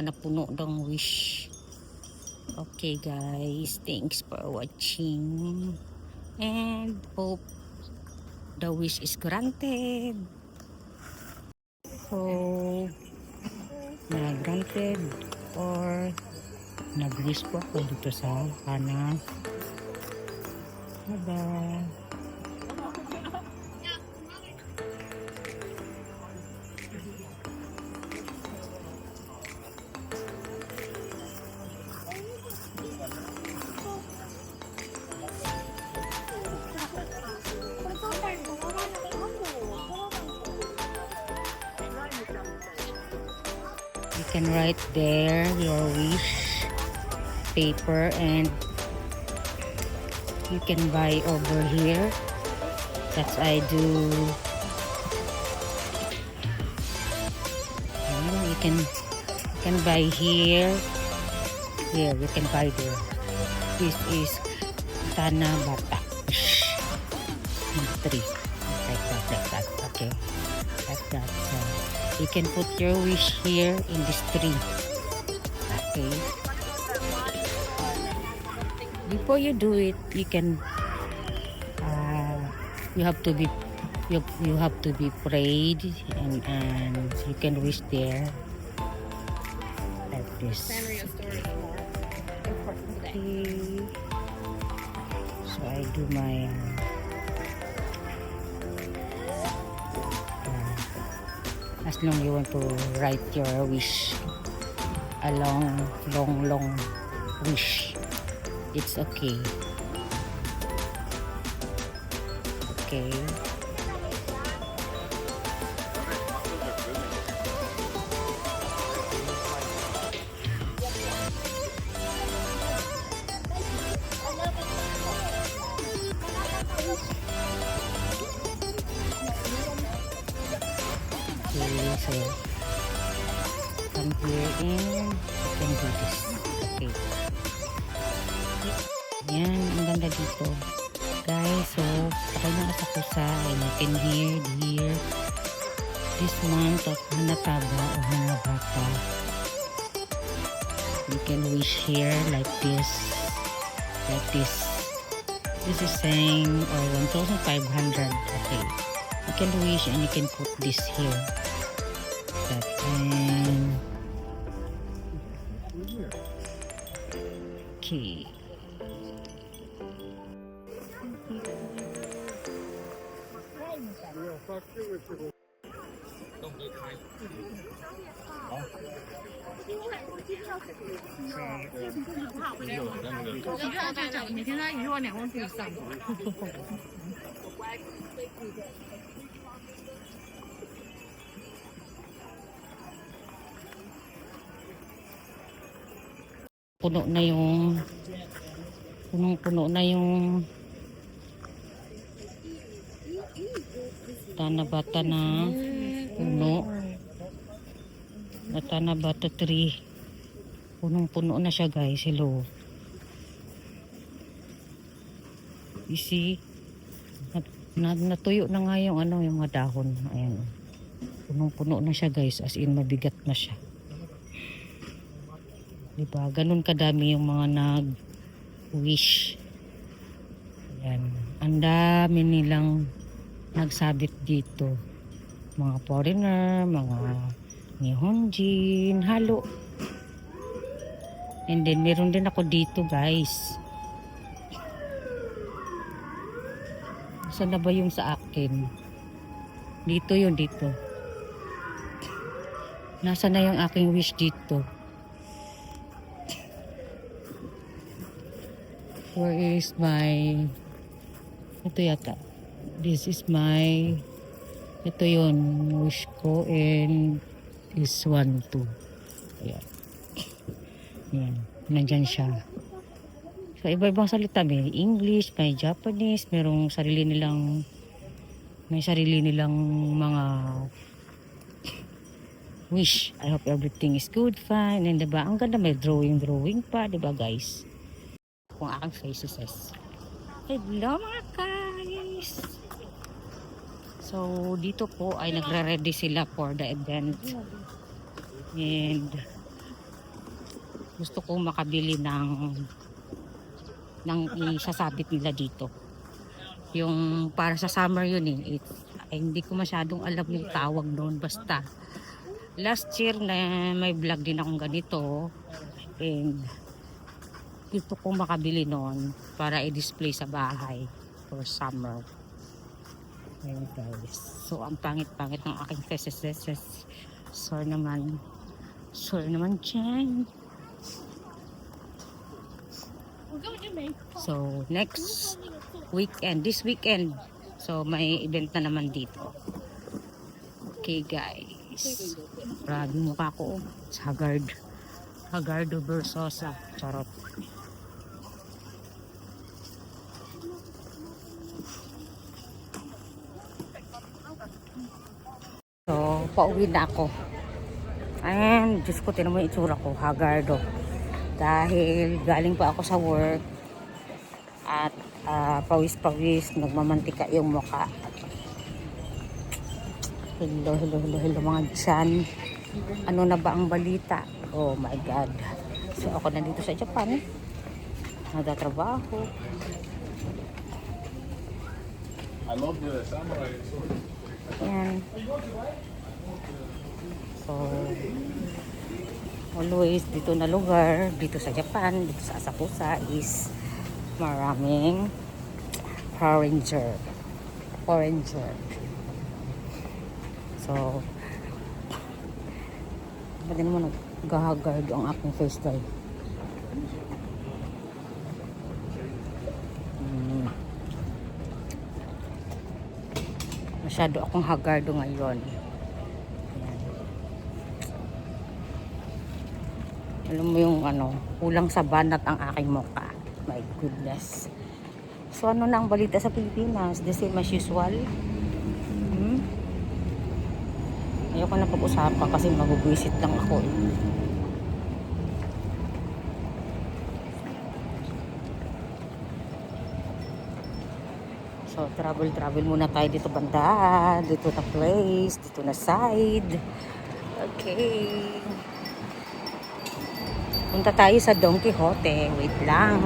sana puno ng wish. Okay guys, thanks for watching and hope the wish is granted. So na-granted or nag-wish po ako dito sa Hana. Bye-bye. You can write there your wish paper and you can buy over here. That's I do. You can buy here. Here you can buy there. This is Tanabata. 3 like that. Okay, like that. So you can put your wish here in this tree. Okay. Before you do it, you can. You have to be. You have to be prayed and you can wish there like this. Okay. So I do my. As long you want to write your wish, a long wish, it's okay. Okay. Okay, so come here and you can do this. Okay. Yan, ang ganda dito. Guys, so patay na Asakusa and you can hear this month of Hanataba o Hanabata. You can wish here like this. This is saying 1,500. Okay. You can wish and you can put this here. That and okay. Puno na yung Tanabata na puno. Na Tanabata tree. Punong-puno na siya guys. Hello. You see? Natuyo na nga yung yung mga dahon. Ayan. Punong-puno na siya guys. As in mabigat na siya. Diba? Ganun kadami yung mga nag-wish. Ayan. Ang dami nilang nagsabit dito. Mga foreigner, mga Nihonjin, halo. And then meron din ako dito guys. Saan na ba yung sa akin? Dito yun, dito. Nasa na yung aking wish dito? Where is my... Ito yata. This is my... Ito yun. Wish ko and is 1, 2. Ayan. Ayan. Nandyan siya. So, iba-ibang salita. May English, may Japanese, may sarili nilang mga wish. I hope everything is good, fine. And diba, ang ganda, may drawing pa, diba guys? Kung aking faces. Hello mga guys! So, dito po ay nagre-ready sila for the event. And gusto kong makabili ng isasabit nila dito. Yung para sa summer yun eh. Ay, hindi ko masyadong alam yung tawag doon. Basta last year na may vlog din akong ganito. And gusto kong makabili noon para i-display sa bahay for summer. Ayan guys. So ang pangit-pangit ng aking faces. Sorry naman dyan. So next weekend, this weekend, so may event na naman dito. Okay guys, grabe mukha ko sa Hagardo Versosa, charot. So pauwi na ako. And Diyos ko, tinan mo yung itsura ko, Hagardo. Dahil galing pa ako sa work at pawis-pawis, nagmamantika yung mukha. Hello mga dyan. Ano na ba ang balita? Oh my God. So ako nandito sa Japan. Nagtatrabaho. I love the samurai. Yan. So, always dito na lugar, dito sa Japan, dito sa Asakusa is maraming foreigner. So, ba't din naman nag-hagard ang aking face dye? Masyado akong hagardo ngayon. Alam mo yung kulang sa banat ang aking mukha. My goodness. So ano na ang balita sa Pilipinas? The same as usual. Ayoko na pag-usapan kasi mag-visit lang ako eh. So travel muna tayo dito banda. Dito na place. Dito na side. Okay. Punta tayo sa Don Quixote. Wait lang.